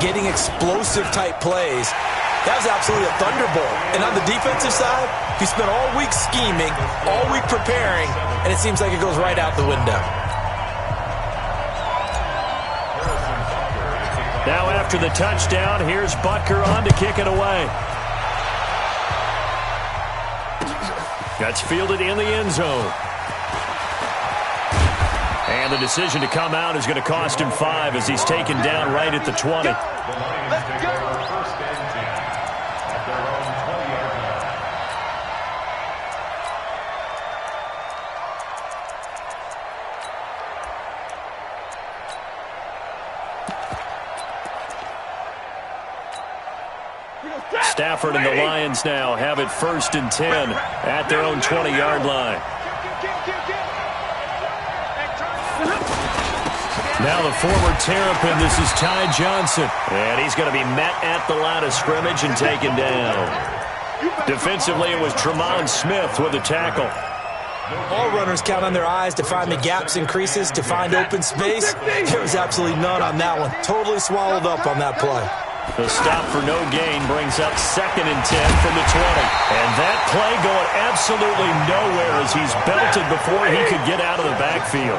getting explosive-type plays. That was absolutely a thunderbolt. And on the defensive side, he spent all week scheming, all week preparing, and it seems like it goes right out the window. Now after the touchdown, here's Butker on to kick it away. That's fielded in the end zone. And the decision to come out is going to cost him 5 as he's taken down right at the 20. Let's go. Stafford and the Lions now have it 1st and 10 at their own 20-yard line. Now the former Terrapin, this is Ty Johnson. And he's going to be met at the line of scrimmage and taken down. Defensively, it was Tremont Smith with the tackle. All runners count on their eyes to find the gaps and creases, to find open space. There was absolutely none on that one. Totally swallowed up on that play. The stop for no gain brings up 2nd and 10 from the 20. And that play going absolutely nowhere as he's belted before he could get out of the backfield.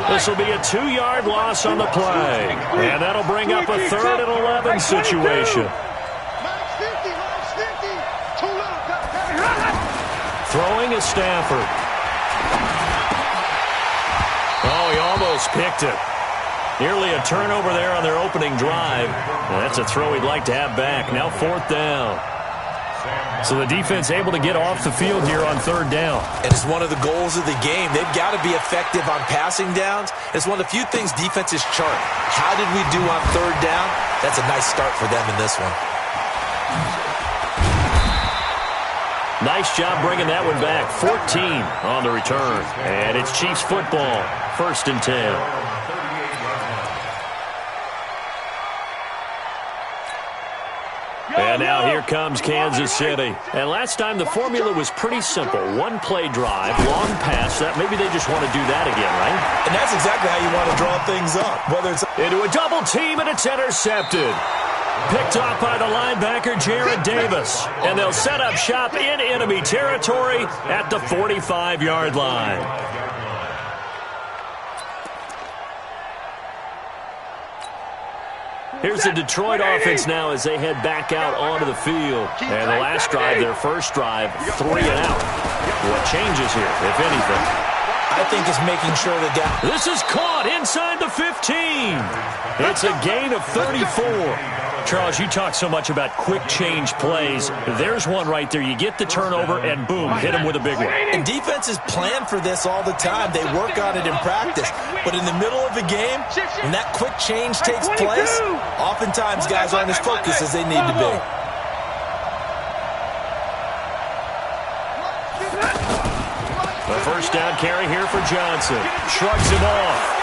This will be a 2-yard loss on the play. And that'll bring up a 3rd and 11 situation. Throwing is Stafford. Oh, he almost picked it. Nearly a turnover there on their opening drive. And that's a throw he'd like to have back. Now 4th down. So the defense able to get off the field here on 3rd down. And it's one of the goals of the game. They've got to be effective on passing downs. It's one of the few things defenses chart. How did we do on 3rd down? That's a nice start for them in this one. Nice job bringing that one back. 14 on the return. And it's Chiefs football. 1st and 10. And now here comes Kansas City. And last time the formula was pretty simple. 1-play drive, long pass. That maybe they just want to do that again, right? And that's exactly how you want to draw things up. Whether it's into a double team, and it's intercepted. Picked off by the linebacker, Jared Davis. And they'll set up shop in enemy territory at the 45-yard line. Here's the Detroit offense now as they head back out onto the field. And the last drive, their first drive, 3 and out. What changes here, if anything? I think it's making sure that this is caught inside the 15. It's a gain of 34. Charles, you talk so much about quick change plays. There's one right there. You get the turnover, and boom, hit him with a big one. And defenses plan for this all the time. They work on it in practice. But in the middle of the game, when that quick change takes place, oftentimes guys aren't as focused as they need to be. The first down carry here for Johnson. Shrugs him off.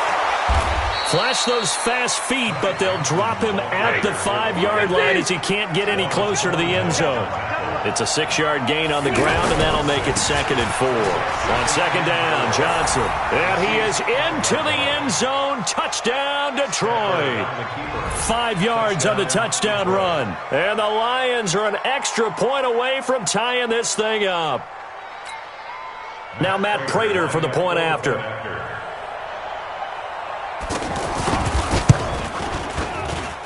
Flash those fast feet, but they'll drop him at the 5-yard line as he can't get any closer to the end zone. It's a 6-yard gain on the ground, and that'll make it 2nd and 4. On 2nd down, Johnson. And he is into the end zone. Touchdown, Detroit. 5 yards on the touchdown run. And the Lions are an extra point away from tying this thing up. Now Matt Prater for the point after.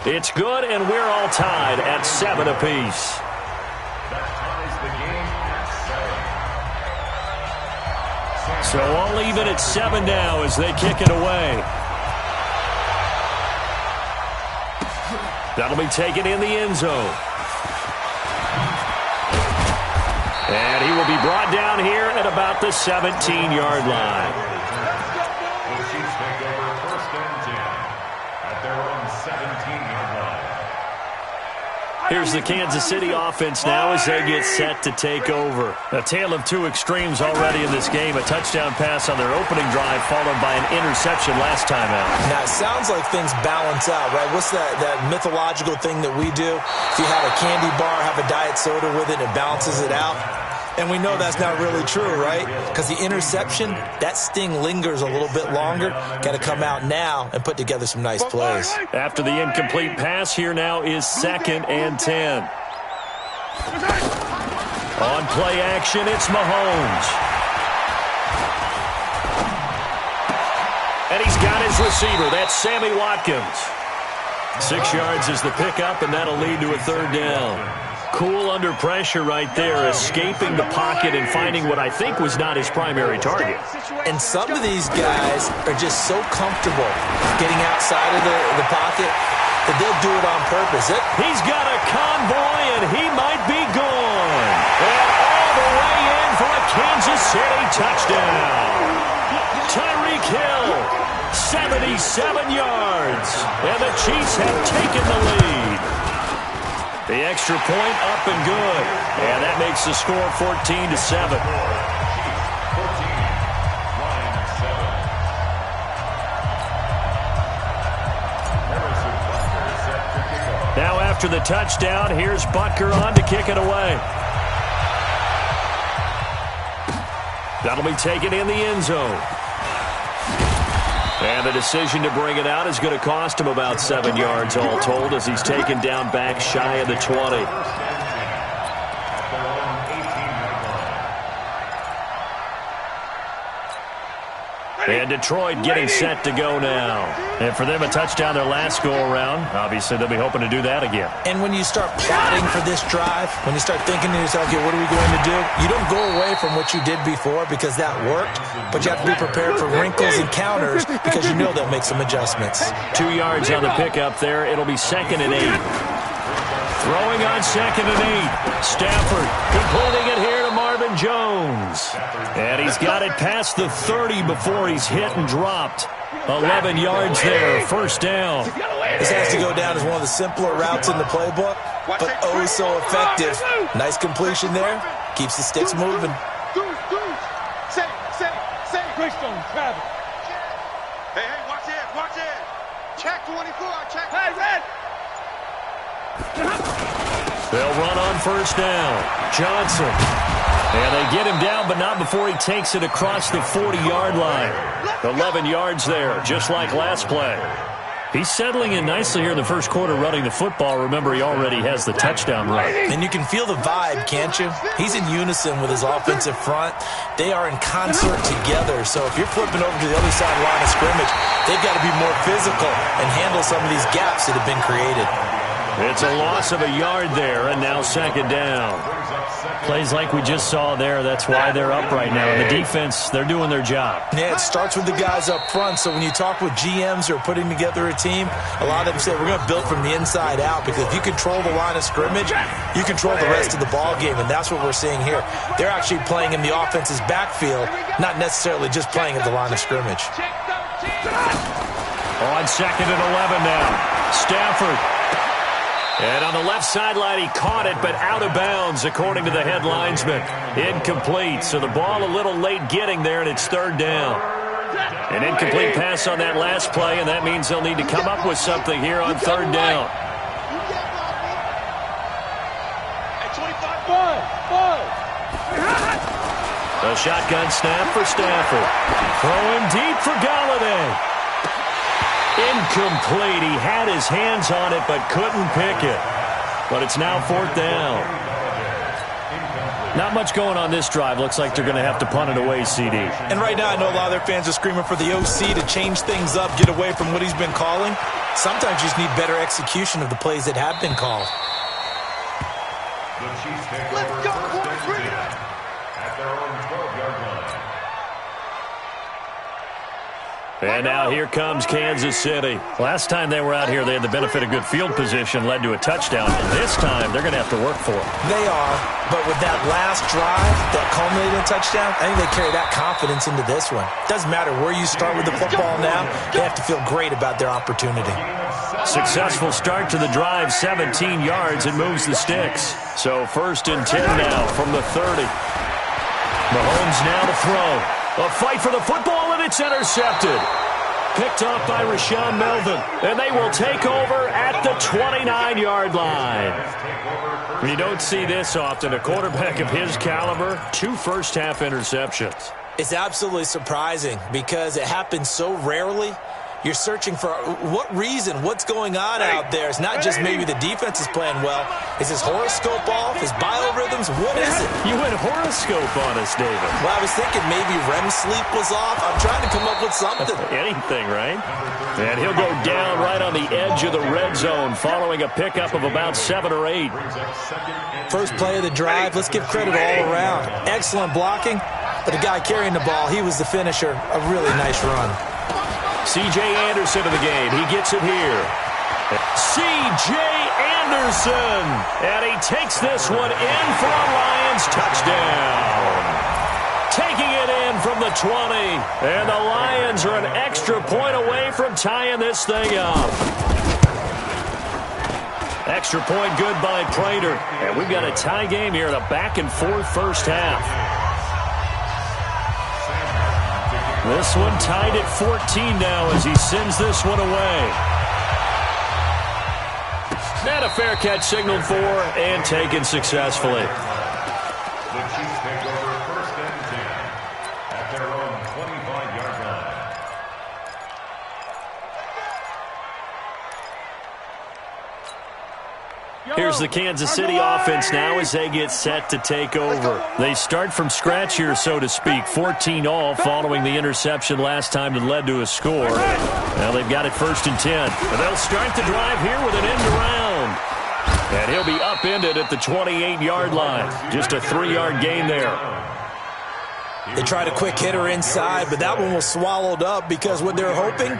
It's good, and we're all tied at 7 apiece. So all even at 7 now as they kick it away. That'll be taken in the end zone. And he will be brought down here at about the 17-yard line. Here's the Kansas City offense now as they get set to take over. A tale of two extremes already in this game. A touchdown pass on their opening drive followed by an interception last time out. Now, it sounds like things balance out, right? What's that mythological thing that we do? If you have a candy bar, have a diet soda with it, it balances it out. And we know that's not really true, right? Because the interception, that sting lingers a little bit longer. Got to come out now and put together some nice plays. After the incomplete pass, here now is 2nd and 10. On play action, it's Mahomes. And he's got his receiver. That's Sammy Watkins. 6 yards is the pickup, and that'll lead to a 3rd down. Cool under pressure right there, escaping the pocket and finding what I think was not his primary target. And some of these guys are just so comfortable getting outside of the pocket that they'll do it on purpose. He's got a convoy, and he might be gone. And all the way in for a Kansas City touchdown. Tyreek Hill, 77 yards, and the Chiefs have taken the lead. The extra point up and good. And that makes the score 14-7. Now after the touchdown, here's Butker on to kick it away. That'll be taken in the end zone. And the decision to bring it out is going to cost him about 7 yards all told as he's taken down back shy of the 20. And Detroit getting set to go now. And for them, a touchdown their last go-around. Obviously, they'll be hoping to do that again. And when you start plotting for this drive, when you start thinking to yourself, okay, what are we going to do? You don't go away from what you did before because that worked, but you have to be prepared for wrinkles and counters because you know they'll make some adjustments. 2 yards on the pickup there. It'll be 2nd and 8. Throwing on 2nd and 8. Stafford completing it here to Marvin Jones. And he's got it past the 30 before he's hit and dropped. 11 yards there, 1st down. This has to go down as one of the simpler routes in the playbook, but oh so effective. Nice completion there. Keeps the sticks moving. Hey, watch it. Check 24, check. Hey, red. They'll run on 1st down. Johnson. And they get him down, but not before he takes it across the 40-yard line. 11 yards there, just like last play. He's settling in nicely here in the first quarter running the football. Remember, he already has the touchdown run. And you can feel the vibe, can't you? He's in unison with his offensive front. They are in concert together. So if you're flipping over to the other side line of scrimmage, they've got to be more physical and handle some of these gaps that have been created. It's a loss of a yard there, and now 2nd down. Plays like we just saw there, that's why they're up right now. And the defense, they're doing their job. Yeah, it starts with the guys up front. So when you talk with GMs who are putting together a team, a lot of them say we're going to build from the inside out because if you control the line of scrimmage, you control the rest of the ball game, and that's what we're seeing here. They're actually playing in the offense's backfield, not necessarily just playing at the line of scrimmage. On 2nd and 11 now. Stafford. And on the left sideline, he caught it, but out of bounds, according to the head linesman. Incomplete, so the ball a little late getting there, and it's 3rd down. An incomplete pass on that last play, and that means they'll need to come up with something here on 3rd down. A shotgun snap for Stafford. Throwing deep for Galladay. Incomplete. He had his hands on it but couldn't pick it. But it's now 4th down. Not much going on this drive. Looks like they're going to have to punt it away, CD. And right now I know a lot of their fans are screaming for the OC to change things up, get away from what he's been calling. Sometimes you just need better execution of the plays that have been called. Let's go, at their own 12-yard line. And now here comes Kansas City. Last time they were out here, they had the benefit of good field position, led to a touchdown. This time, they're going to have to work for it. They are, but with that last drive that culminated in a touchdown, I think they carry that confidence into this one. Doesn't matter where you start with the football now, they have to feel great about their opportunity. Successful start to the drive, 17 yards, and moves the sticks. So 1st and 10 now from the 30. Mahomes now to throw. A fight for the football, and it's intercepted. Picked off by Rashaan Melvin. And they will take over at the 29-yard line. You don't see this often. A quarterback of his caliber, 2 first-half interceptions. It's absolutely surprising because it happens so rarely. You're searching for what reason, what's going on out there. It's not just maybe the defense is playing well. Is his horoscope off? His biorhythms? What is it? You went horoscope on us, David. Well, I was thinking maybe REM sleep was off. I'm trying to come up with something. Anything, right? And he'll go down right on the edge of the red zone following a pickup of about 7 or 8. First play of the drive. Let's give credit all around. Excellent blocking, but the guy carrying the ball, he was the finisher. A really nice run. C.J. Anderson in the game. He gets it here. C.J. Anderson. And he takes this one in for a Lions touchdown. Taking it in from the 20. And the Lions are an extra point away from tying this thing up. Extra point good by Prater. And we've got a tie game here in a back-and-forth first half. This one tied at 14 now as he sends this one away. And a fair catch signaled for and taken successfully. The Chiefs take over 1st and 10 at their own 25-yard line. Here's the Kansas City offense now as they get set to take over. They start from scratch here, so to speak. 14 all following the interception last time that led to a score. Now they've got it 1st and 10. And they'll start the drive here with an end around. And he'll be upended at the 28-yard line. Just a 3-yard gain there. They tried a quick hitter inside, but that one was swallowed up because what they're hoping,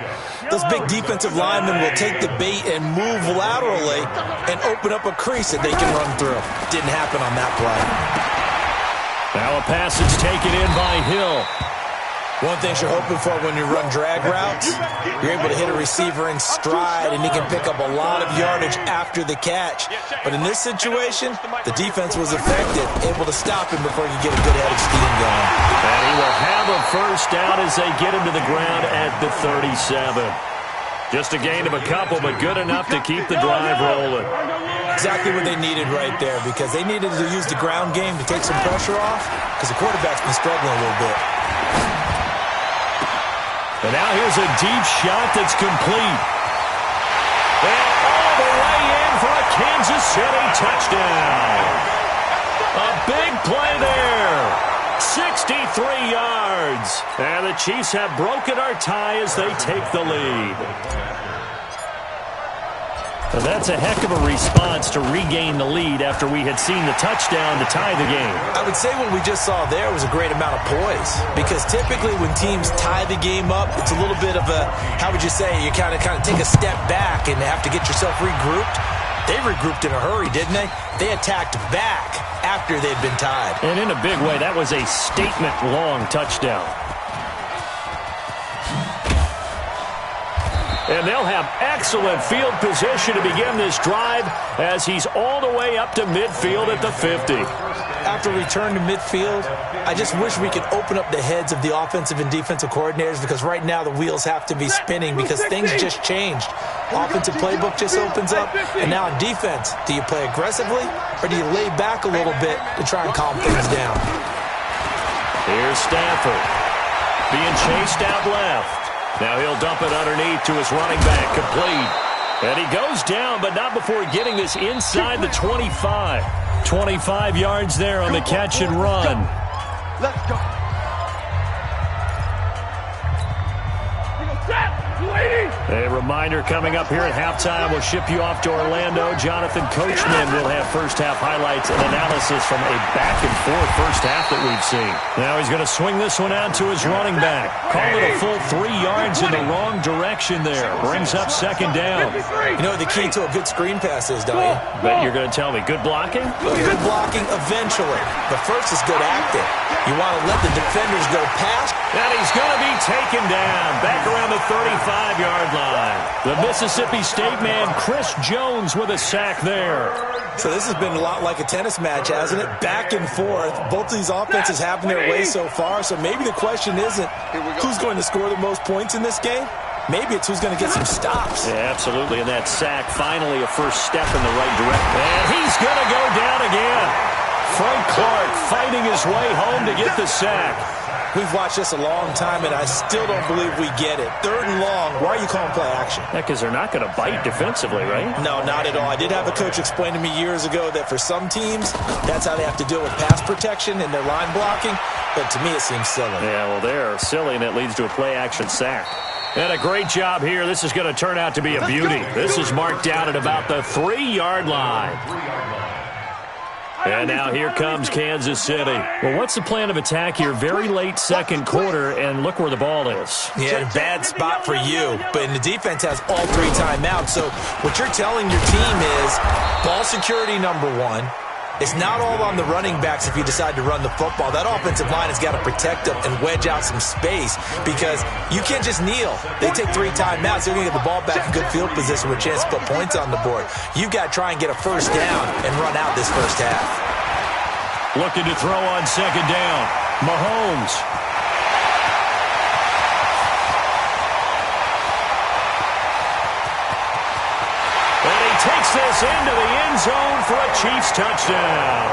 those big defensive linemen will take the bait and move laterally and open up a crease that they can run through. Didn't happen on that play. Now a passage taken in by Hill. One thing you're hoping for when you run drag routes, you're able to hit a receiver in stride, and he can pick up a lot of yardage after the catch. But in this situation, the defense was effective, able to stop him before he could get a good head of steam going. And he will have a first down as they get him to the ground at the 37. Just a gain of a couple, but good enough to keep the drive rolling. Exactly what they needed right there, because they needed to use the ground game to take some pressure off, because the quarterback's been struggling a little bit. And now here's a deep shot that's complete. And all the way in for a Kansas City touchdown. A big play there. 63 yards. And the Chiefs have broken our tie as they take the lead. So that's a heck of a response to regain the lead after we had seen the touchdown to tie the game. I would say what we just saw there was a great amount of poise, because typically when teams tie the game up, it's a little bit of a, how would you say, you kind of take a step back and have to get yourself regrouped. They regrouped in a hurry, didn't they? They attacked back after they'd been tied. And in a big way, that was a statement-long touchdown. And they'll have excellent field position to begin this drive as he's all the way up to midfield at the 50. After return to midfield, I just wish we could open up the heads of the offensive and defensive coordinators, because right now the wheels have to be spinning because things just changed. Offensive playbook just opens up, and now in defense, do you play aggressively or do you lay back a little bit to try and calm things down? Here's Stafford being chased out left. Now he'll dump it underneath to his running back, complete. And he goes down, but not before getting this inside the 25. 25 yards there on the catch and run. Let's go. A reminder coming up here at halftime. We'll ship you off to Orlando. Jonathan Coachman will have first-half highlights and analysis from a back-and-forth first half that we've seen. Now he's going to swing this one out to his running back. Call it a full 3 yards in the wrong direction there. Brings up second down. You know what the key to a good screen pass is, don't you? Bet you're going to tell me. Good blocking? Good blocking eventually. But first is good acting. You want to let the defenders go past. And he's going to be taken down back around the 35-yard line. The Mississippi State man, Chris Jones, with a sack there. So this has been a lot like a tennis match, hasn't it? Back and forth. Both of these offenses having their way so far. So maybe the question isn't who's going to score the most points in this game. Maybe it's who's going to get some stops. Yeah, absolutely. And that sack, finally a first step in the right direction. And he's going to go down again. Frank Clark fighting his way home to get the sack. We've watched this a long time, and I still don't believe we get it. 3rd and long, why are you calling play action? Yeah, because they're not going to bite defensively, right? No, not at all. I did have a coach explain to me years ago that for some teams, that's how they have to deal with pass protection and their line blocking. But to me, it seems silly. Yeah, well, they're silly, and it leads to a play-action sack. And a great job here. This is going to turn out to be a beauty. This is marked down at about the 3-yard line. And now here comes Kansas City. Well, what's the plan of attack here? Very late second quarter, and look where the ball is. Yeah, bad spot for you. But the defense has all 3 timeouts. So what you're telling your team is ball security number 1. It's not all on the running backs if you decide to run the football. That offensive line has got to protect them and wedge out some space because you can't just kneel. They take 3 timeouts. They're going to get the ball back in good field position with a chance to put points on the board. You've got to try and get a first down and run out this first half. Looking to throw on second down. Mahomes. Takes this into the end zone for a Chiefs touchdown.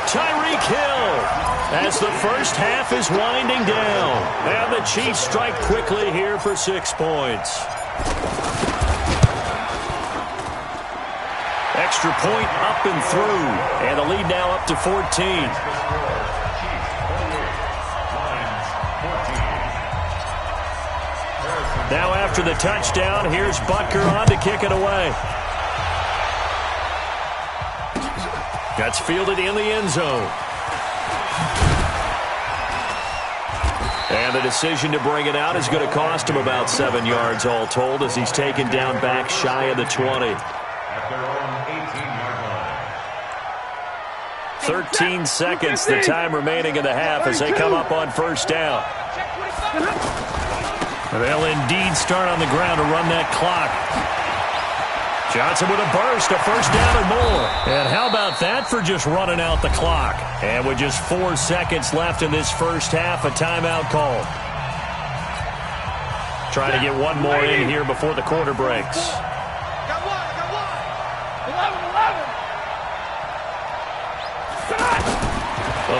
Tyreek Hill as the first half is winding down. And the Chiefs strike quickly here for 6 points. Extra point up and through. And the lead now up to 14. Now after the touchdown, here's Butker on to kick it away. That's fielded in the end zone. And the decision to bring it out is going to cost him about 7 yards all told as he's taken down back shy of the 20. At their own 18-yard line. 13 seconds, the time remaining in the half as they come up on first down. They'll indeed start on the ground to run that clock. Johnson with a burst, a first down and more. And how about that for just running out the clock? And with just 4 seconds left in this first half, a timeout call. Trying to get one more in here before the quarter breaks. Got one. 11.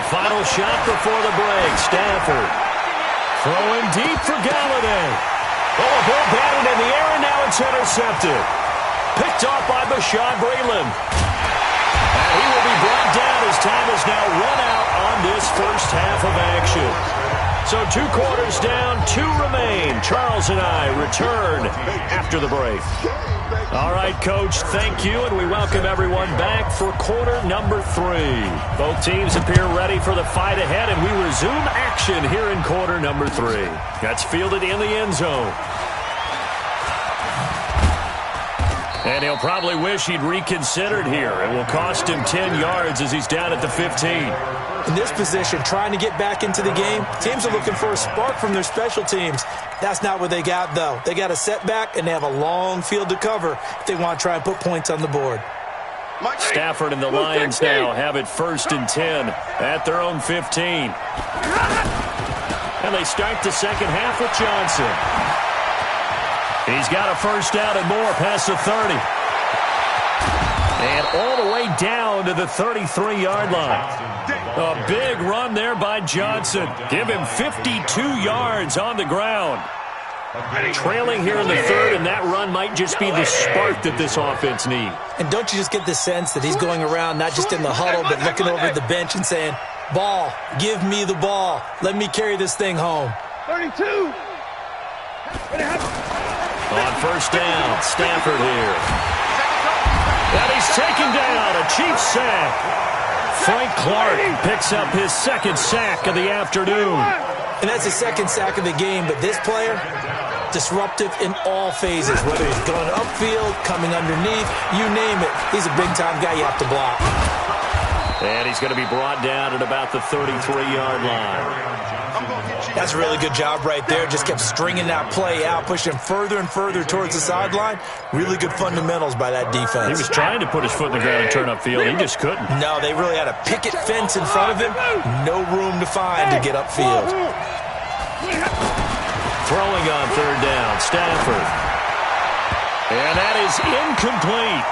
The final shot before the break. Stafford throwing deep for Galladay. Oh, a ball batted in the air, and now it's intercepted. Picked off by Bashaud Breeland. And he will be brought down as time is now run out on this first half of action. So 2 quarters down, 2 remain. Charles and I return after the break. All right, Coach, thank you, and we welcome everyone back for quarter number 3. Both teams appear ready for the fight ahead, and we resume action here in quarter number 3. That's fielded in the end zone. And he'll probably wish he'd reconsidered here. It will cost him 10 yards as he's down at the 15. In this position, trying to get back into the game, teams are looking for a spark from their special teams. That's not what they got, though. They got a setback, and they have a long field to cover if they want to try and put points on the board. Stafford and the Lions now have it 1st and 10 at their own 15. And they start the second half with Johnson. He's got a first down and more past the 30. And all the way down to the 33-yard line. A big run there by Johnson. Give him 52 yards on the ground. Trailing here in the 3rd, and that run might just be the spark that this offense needs. And don't you just get the sense that he's going around not just in the huddle, but looking over at the bench and saying, ball, give me the ball. Let me carry this thing home. 32. On first down, Stafford here. And he's taken down, a Chiefs sack. Frank Clark picks up his 2nd sack of the afternoon. And that's his 2nd sack of the game, but this player, disruptive in all phases, whether he's going upfield, coming underneath, you name it. He's a big-time guy you have to block. And he's going to be brought down at about the 33-yard line. That's a really good job right there. Just kept stringing that play out, pushing him further and further towards the sideline. Really good fundamentals by that defense. He was trying to put his foot in the ground and turn upfield. He just couldn't. No, they really had a picket fence in front of him. No room to find to get upfield. Throwing on third down, Stafford. And that is incomplete.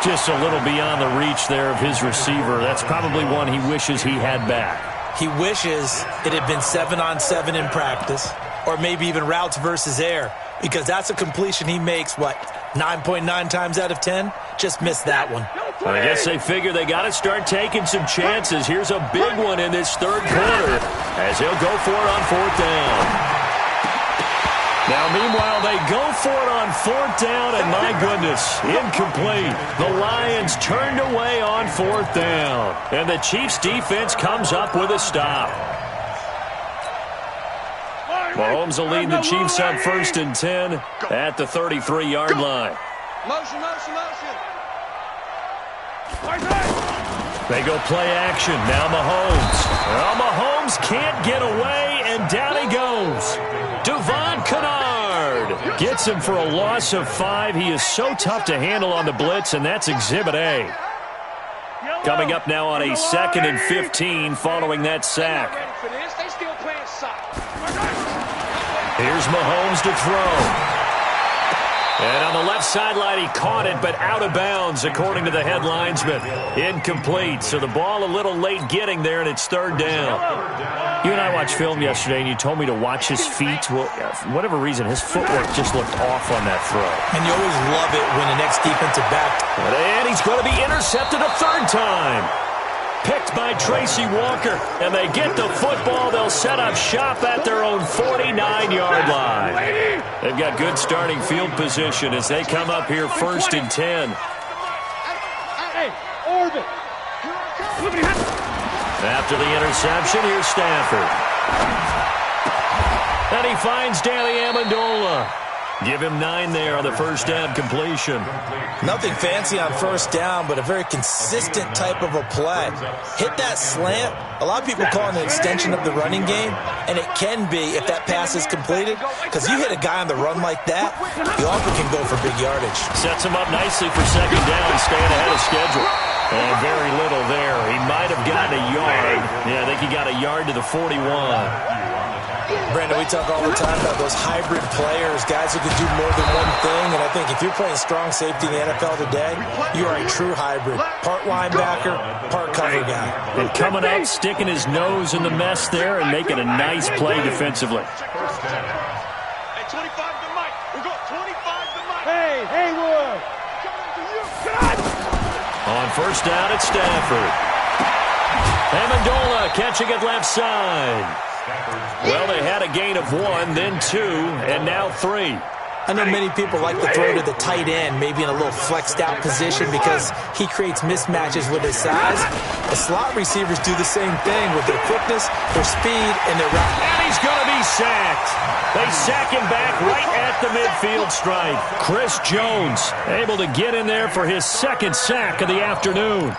Just a little beyond the reach there of his receiver. That's probably one he wishes he had back. He wishes it had been 7-on-7 in practice, or maybe even routes versus air, because that's a completion he makes, 9.9 times out of 10? Just missed that one. I guess they figure they got to start taking some chances. Here's a big one in this third quarter as he'll go for it on fourth down. Now, meanwhile, they go for it on fourth down, and my goodness, incomplete. The Lions turned away on fourth down, and the Chiefs' defense comes up with a stop. Mahomes will lead the Chiefs on 1st and 10 at the 33-yard line. Motion, motion, motion. They go play action. Now Mahomes. Well, Mahomes can't get away, and down he goes. Devon Kennard gets him for a loss of 5. He is so tough to handle on the blitz, and that's Exhibit A. Coming up now on a 2nd and 15 following that sack. Here's Mahomes to throw. And on the left sideline, he caught it, but out of bounds, according to the head linesman. Incomplete, so the ball a little late getting there, and it's third down. You and I watched film yesterday, and you told me to watch his feet. Well, for whatever reason, his footwork just looked off on that throw. And you always love it when the next defensive back. And he's going to be intercepted a third time. Picked by Tracy Walker, and they get the football. They'll set up shop at their own 49-yard line. They've got good starting field position as they come up here 1st and 10. After the interception, here's Stafford. And he finds Danny Amendola. Give him 9 there on the first down completion. Nothing fancy on first down, but a very consistent type of a play. Hit that slant. A lot of people call it an extension of the running game, and it can be if that pass is completed, because you hit a guy on the run like that, you often can go for big yardage. Sets him up nicely for second down, staying ahead of schedule. And very little there. He might have gotten a yard. Yeah, I think he got a yard to the 41. Brandon, we talk all the time about those hybrid players, guys who can do more than one thing, and I think if you're playing strong safety in the NFL today, you are a true hybrid. Part linebacker, part cover guy. And coming up, sticking his nose in the mess there and making a nice play defensively. Hey, 25 to Mike. We go 25 to Mike. Hey, Haywood. On first down, it's Stafford. Amendola catching it left side. Well, they had a gain of 1, then 2, and now 3. I know many people like to throw to the tight end, maybe in a little flexed out position because he creates mismatches with his size. The slot receivers do the same thing with their quickness, their speed, and their route. And he's going to be sacked. They sack him back right at the midfield stripe. Chris Jones able to get in there for his 2nd sack of the afternoon.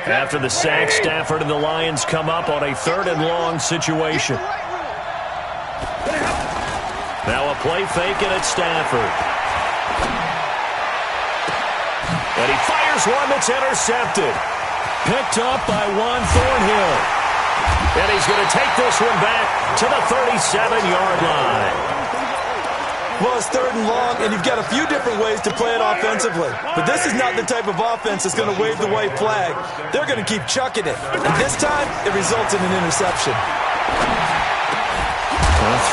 After the sack, Stafford and the Lions come up on a 3rd and long situation. Now a play fake, and it's Stafford. And he fires one that's intercepted. Picked up by Juan Thornhill. And he's going to take this one back to the 37-yard line. Well, it's 3rd and long, and you've got a few different ways to play it offensively. But this is not the type of offense that's going to wave the white flag. They're going to keep chucking it. And this time, it results in an interception.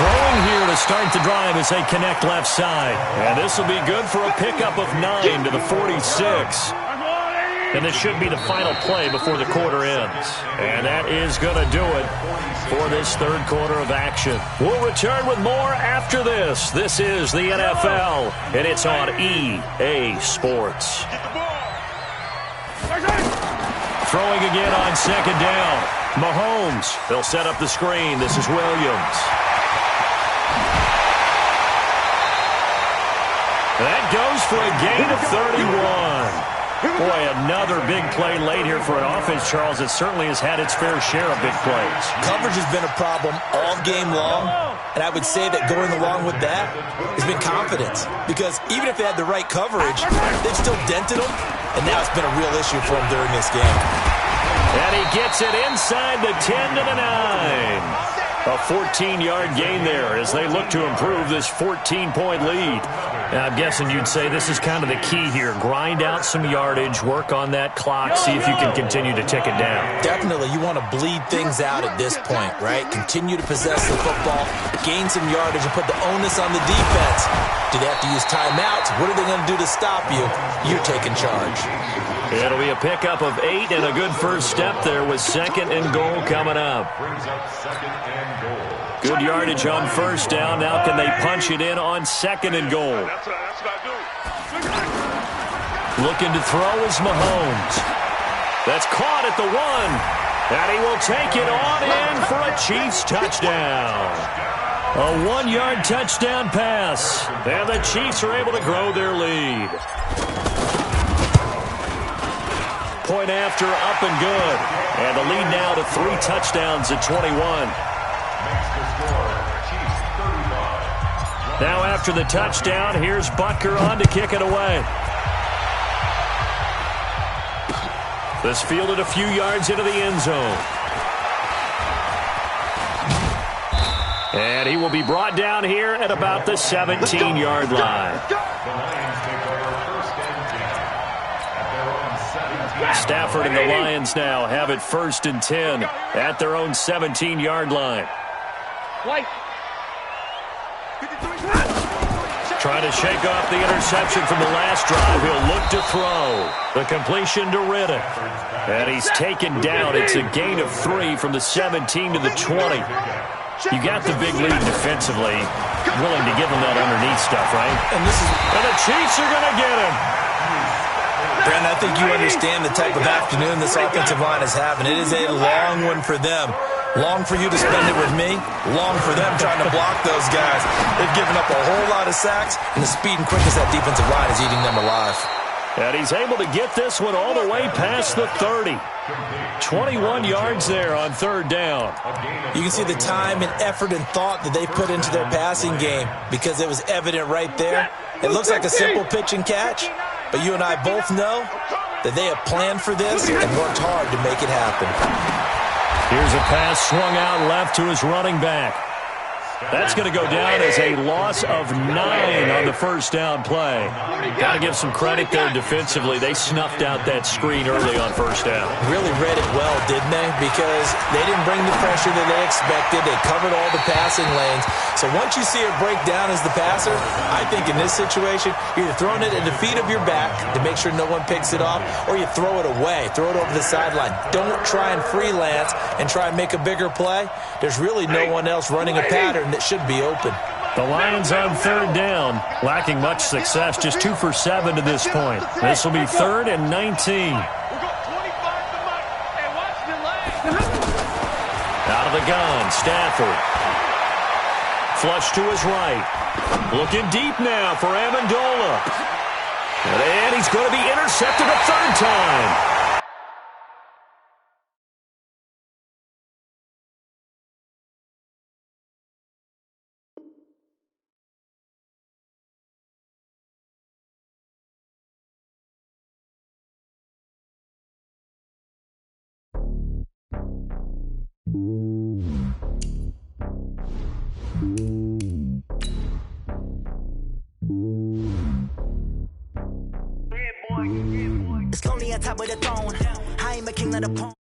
Throwing here to start the drive as they connect left side. And this will be good for a pickup of 9 to the 46. And this should be the final play before the quarter ends. And that is going to do it for this third quarter of action. We'll return with more after this. This is the NFL, and it's on EA Sports. Throwing again on second down. Mahomes. They'll set up the screen. This is Williams. That goes for a gain of 31. Boy, another big play late here for an offense, Charles, that certainly has had its fair share of big plays. Coverage has been a problem all game long, and I would say that going along with that has been confidence. Because even if they had the right coverage, they've still dented them, and now it's been a real issue for them during this game. And he gets it inside the 10 to the 9. A 14-yard gain there as they look to improve this 14-point lead. Now, I'm guessing you'd say this is kind of the key here. Grind out some yardage, work on that clock, see if you can continue to tick it down. Definitely. You want to bleed things out at this point, right? Continue to possess the football, gain some yardage, and put the onus on the defense. Do they have to use timeouts? What are they going to do to stop you? You're taking charge. It'll be a pickup of 8 and a good first step there with 2nd and goal coming up. Good yardage on first down. Now can they punch it in on 2nd and goal? Looking to throw is Mahomes. That's caught at the 1. And he will take it on in for a Chiefs touchdown. A 1-yard touchdown pass. And the Chiefs are able to grow their lead. Point after, up and good. And the lead now to 3 touchdowns at 21. Now after the touchdown, here's Butker on to kick it away. This fielded a few yards into the end zone. And he will be brought down here at about the 17-yard line. Stafford and the Lions now have it 1st and 10 at their own 17-yard line. Trying to shake off the interception from the last drive. He'll look to throw. The completion to Riddick. And he's taken down. It's a gain of 3 from the 17 to the 20. You got the big lead defensively. Willing to give him that underneath stuff, right? And the Chiefs are going to get him. Brandon, I think you understand the type of afternoon this offensive line is having. It is a long one for them. Long for you to spend it with me. Long for them trying to block those guys. They've given up a whole lot of sacks, and the speed and quickness of that defensive line is eating them alive. And he's able to get this one all the way past the 30. 21 yards there on 3rd down. You can see the time and effort and thought that they put into their passing game because it was evident right there. It looks like a simple pitch and catch, but you and I both know that they have planned for this and worked hard to make it happen. Here's a pass swung out left to his running back. That's going to go down as a loss of 9 on the first down play. Got to give some credit there defensively. They snuffed out that screen early on first down. Really read it well, didn't they? Because they didn't bring the pressure that they expected. They covered all the passing lanes. So once you see it break down as the passer, I think in this situation, you're either throwing it at the feet of your back to make sure no one picks it off, or you throw it away, throw it over the sideline. Don't try and freelance and try and make a bigger play. There's really no one else running a pattern that should be open. The Lions on 3rd down, lacking much success, just 2 for 7 to this point. This will be 3rd and 19. Out of the gun, Stafford. Flush to his right. Looking deep now for Amendola. And he's going to be intercepted a 3rd time. It's lonely on top of the throne. I ain't a king of the pawn.